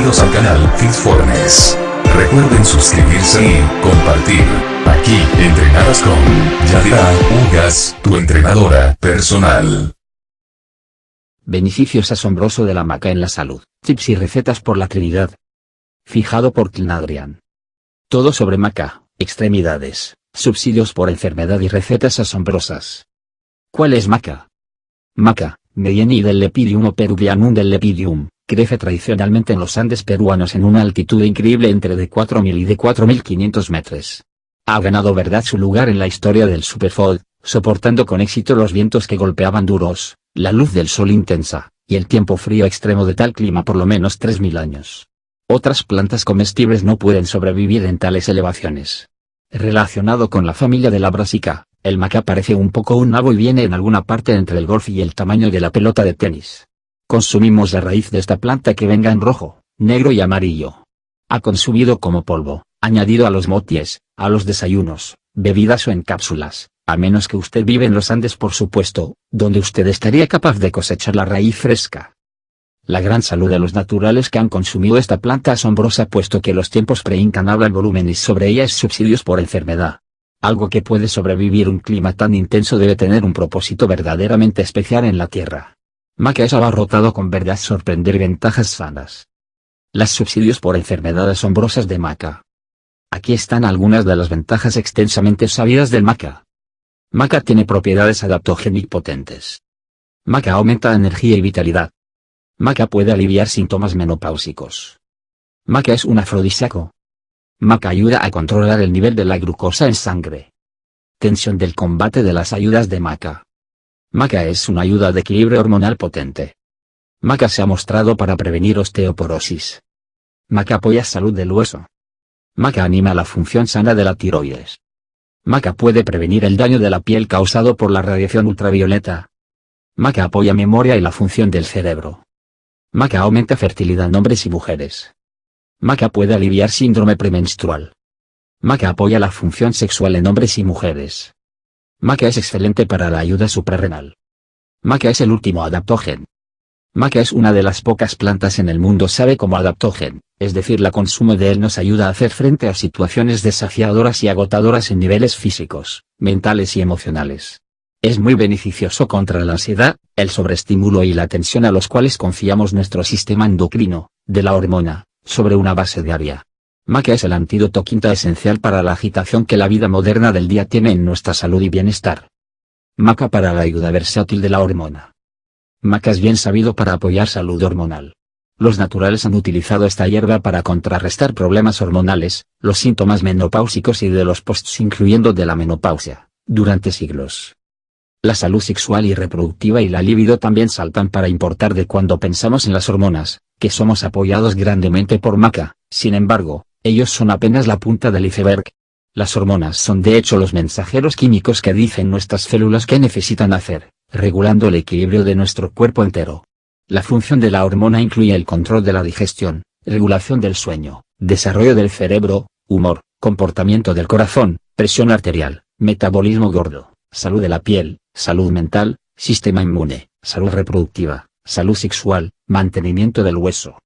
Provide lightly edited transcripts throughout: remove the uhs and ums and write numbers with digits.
Bienvenidos al canal Fitfornes. Recuerden suscribirse y compartir. Aquí entrenarás con Yadira Ugas, tu entrenadora personal. Beneficios asombrosos de la maca en la salud. Tips y recetas por la Trinidad. Fijado por Adrián. Todo sobre maca, extremidades, subsidios por enfermedad y recetas asombrosas. ¿Cuál es maca? Maca, Mediani del Lepidium o Peruvianum del Lepidium, crece tradicionalmente en los Andes peruanos en una altitud increíble entre de 4.000 y de 4.500 metros. Ha ganado verdad su lugar en la historia del superfood, soportando con éxito los vientos que golpeaban duros, la luz del sol intensa, y el tiempo frío extremo de tal clima por lo menos 3.000 años. Otras plantas comestibles no pueden sobrevivir en tales elevaciones. Relacionado con la familia de la Brassica, el maca parece un poco un nabo y viene en alguna parte entre el golf y el tamaño de la pelota de tenis. Consumimos la raíz de esta planta que venga en rojo, negro y amarillo. Ha consumido como polvo, añadido a los moties, a los desayunos, bebidas o en cápsulas, a menos que usted vive en los Andes por supuesto, donde usted estaría capaz de cosechar la raíz fresca. La gran salud de los naturales que han consumido esta planta asombrosa puesto que los tiempos pre-incan hablan volúmenes sobre ella es subsidios por enfermedad. Algo que puede sobrevivir un clima tan intenso debe tener un propósito verdaderamente especial en la tierra. Maca es abarrotado con verdad sorprender ventajas sanas. Las subsidios por enfermedad asombrosas de maca. Aquí están algunas de las ventajas extensamente sabidas del maca. Maca tiene propiedades adaptogénicas potentes. Maca aumenta energía y vitalidad. Maca puede aliviar síntomas menopáusicos. Maca es un afrodisíaco. Maca ayuda a controlar el nivel de la glucosa en sangre. Tensión del combate de las ayudas de maca. Maca es una ayuda de equilibrio hormonal potente. Maca se ha mostrado para prevenir osteoporosis. Maca apoya salud del hueso. Maca anima la función sana de la tiroides. Maca puede prevenir el daño de la piel causado por la radiación ultravioleta. Maca apoya memoria y la función del cerebro. Maca aumenta fertilidad en hombres y mujeres. Maca puede aliviar síndrome premenstrual. Maca apoya la función sexual en hombres y mujeres. Maca es excelente para la ayuda suprarrenal. Maca es el último adaptógeno. Maca es una de las pocas plantas en el mundo sabe como adaptógeno, es decir, la consumo de él nos ayuda a hacer frente a situaciones desafiadoras y agotadoras en niveles físicos, mentales y emocionales. Es muy beneficioso contra la ansiedad, el sobreestímulo y la tensión a los cuales confiamos nuestro sistema endocrino, de la hormona, sobre una base diaria. Maca es el antídoto quinta esencial para la agitación que la vida moderna del día tiene en nuestra salud y bienestar. Maca para la ayuda versátil de la hormona. Maca es bien sabido para apoyar salud hormonal. Los naturales han utilizado esta hierba para contrarrestar problemas hormonales, los síntomas menopáusicos y de los posts incluyendo de la menopausia, durante siglos. La salud sexual y reproductiva y la libido también saltan para importar de cuando pensamos en las hormonas, que somos apoyados grandemente por maca, sin embargo, ellos son apenas la punta del iceberg. Las hormonas son de hecho los mensajeros químicos que dicen nuestras células qué necesitan hacer, regulando el equilibrio de nuestro cuerpo entero. La función de la hormona incluye el control de la digestión, regulación del sueño, desarrollo del cerebro, humor, comportamiento del corazón, presión arterial, metabolismo gordo, salud de la piel, salud mental, sistema inmune, salud reproductiva, salud sexual, mantenimiento del hueso.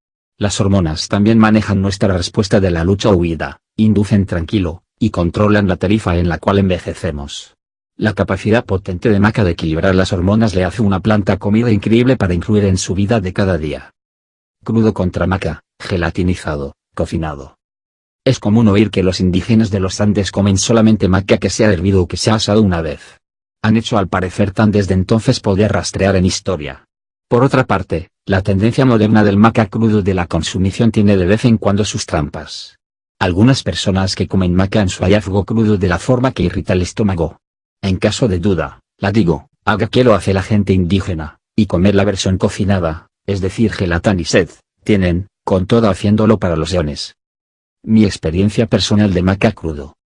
Las hormonas también manejan nuestra respuesta de la lucha o huida, inducen tranquilo, y controlan la tarifa en la cual envejecemos. La capacidad potente de maca de equilibrar las hormonas le hace una planta comida increíble para incluir en su vida de cada día. Crudo contra maca, gelatinizado, cocinado. Es común oír que los indígenas de los Andes comen solamente maca que se ha hervido o que se ha asado una vez. Han hecho al parecer tan desde entonces poder rastrear en historia. Por otra parte, la tendencia moderna del maca crudo de la consumición tiene de vez en cuando sus trampas. Algunas personas que comen maca en su hallazgo crudo de la forma que irrita el estómago. En caso de duda, la digo, haga que lo hace la gente indígena, y comer la versión cocinada, es decir gelatán y sed, tienen, con todo haciéndolo para los leones. Mi experiencia personal de maca crudo.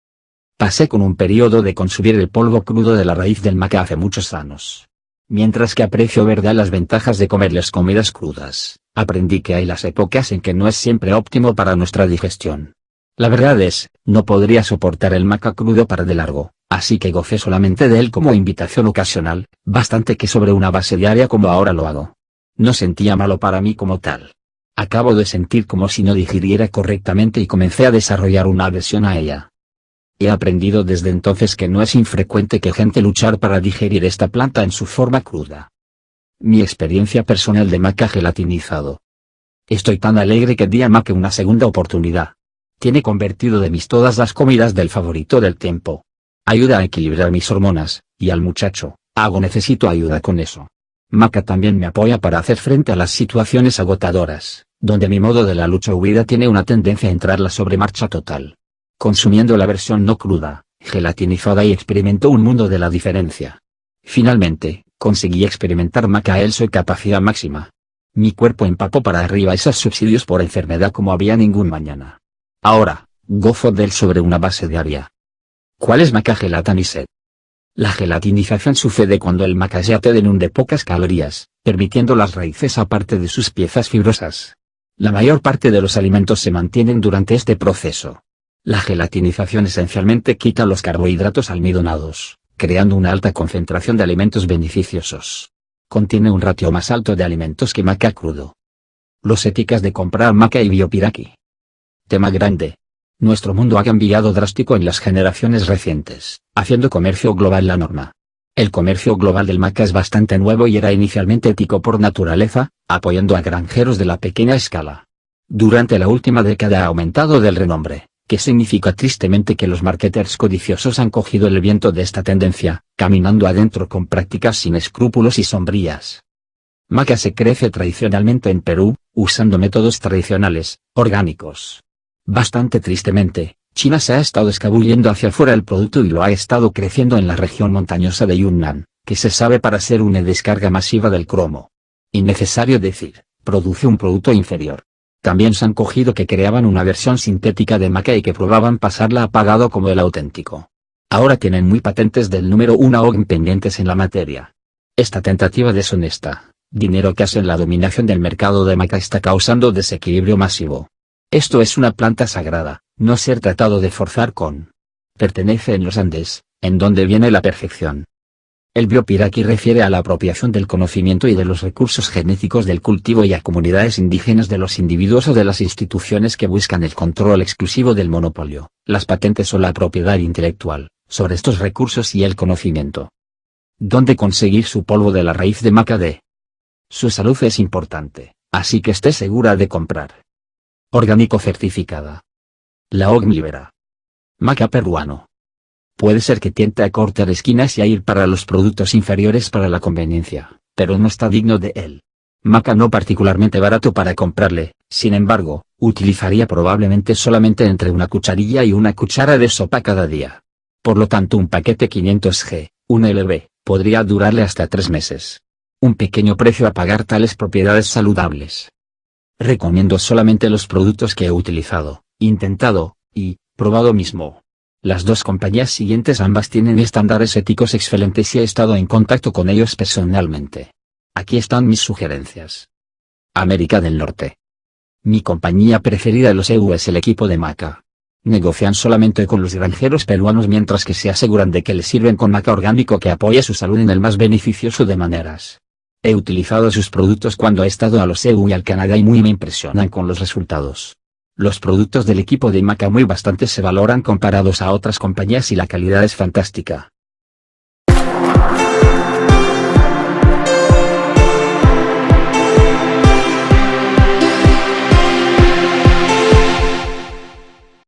Pasé con un periodo de consumir el polvo crudo de la raíz del maca hace muchos años. Mientras que aprecio verdad las ventajas de comer las comidas crudas, aprendí que hay las épocas en que no es siempre óptimo para nuestra digestión. La verdad es, no podría soportar el maca crudo para de largo, así que gocé solamente de él como invitación ocasional, bastante que sobre una base diaria como ahora lo hago. No sentía malo para mí como tal. Acabo de sentir como si no digiriera correctamente y comencé a desarrollar una aversión a ella. He aprendido desde entonces que no es infrecuente que gente luchar para digerir esta planta en su forma cruda. Mi experiencia personal de maca gelatinizado. Estoy tan alegre que di a maca una segunda oportunidad. Tiene convertido de mis todas las comidas del favorito del tiempo. Ayuda a equilibrar mis hormonas, y al muchacho, necesito ayuda con eso. Maca también me apoya para hacer frente a las situaciones agotadoras, donde mi modo de la lucha huida tiene una tendencia a entrar la sobremarcha total. Consumiendo la versión no cruda, gelatinizada y experimento un mundo de la diferencia. Finalmente, conseguí experimentar maca en su capacidad máxima. Mi cuerpo empapó para arriba esos subsidios por enfermedad como había ningún mañana. Ahora, gozo de él sobre una base diaria. ¿Cuál es maca gelatinized? La gelatinización sucede cuando el maca se de pocas calorías, permitiendo las raíces aparte de sus piezas fibrosas. La mayor parte de los alimentos se mantienen durante este proceso. La gelatinización esencialmente quita los carbohidratos almidonados, creando una alta concentración de alimentos beneficiosos. Contiene un ratio más alto de alimentos que maca crudo. Los éticas de comprar maca y biopiraqui. Tema grande. Nuestro mundo ha cambiado drástico en las generaciones recientes, haciendo comercio global la norma. El comercio global del maca es bastante nuevo y era inicialmente ético por naturaleza, apoyando a granjeros de la pequeña escala. Durante la última década ha aumentado del renombre, que significa tristemente que los marketers codiciosos han cogido el viento de esta tendencia, caminando adentro con prácticas sin escrúpulos y sombrías. Maca se crece tradicionalmente en Perú, usando métodos tradicionales, orgánicos. Bastante tristemente, China se ha estado escabullendo hacia afuera el producto y lo ha estado creciendo en la región montañosa de Yunnan, que se sabe para ser una descarga masiva del cromo. Innecesario decir, produce un producto inferior. También se han cogido que creaban una versión sintética de maca y que probaban pasarla apagado como el auténtico. Ahora tienen muy patentes del número 1 OGM pendientes en la materia. Esta tentativa deshonesta, dinero que hace en la dominación del mercado de maca está causando desequilibrio masivo. Esto es una planta sagrada, no ser tratado de forzar con. Pertenece en los Andes, en donde viene la perfección. El biopiraqui refiere a la apropiación del conocimiento y de los recursos genéticos del cultivo y a comunidades indígenas de los individuos o de las instituciones que buscan el control exclusivo del monopolio, las patentes o la propiedad intelectual, sobre estos recursos y el conocimiento. ¿Dónde conseguir su polvo de la raíz de maca de? Su salud es importante, así que esté segura de comprar. Orgánico certificada. La OGM libera. Maca peruano. Puede ser que tiente a cortar esquinas y a ir para los productos inferiores para la conveniencia, pero no está digno de él. Maca no particularmente barato para comprarle, sin embargo, utilizaría probablemente solamente entre una cucharilla y una cuchara de sopa cada día. Por lo tanto un paquete 500G, un LB, podría durarle hasta 3 meses. Un pequeño precio a pagar tales propiedades saludables. Recomiendo solamente los productos que he utilizado, intentado, y, probado mismo. Las dos compañías siguientes ambas tienen estándares éticos excelentes y he estado en contacto con ellos personalmente. Aquí están mis sugerencias. América del Norte. Mi compañía preferida de los EU es el equipo de maca. Negocian solamente con los granjeros peruanos mientras que se aseguran de que les sirven con maca orgánico que apoya su salud en el más beneficioso de maneras. He utilizado sus productos cuando he estado a los EU y al Canadá y muy me impresionan con los resultados. Los productos del equipo de maca muy bastante se valoran comparados a otras compañías y la calidad es fantástica.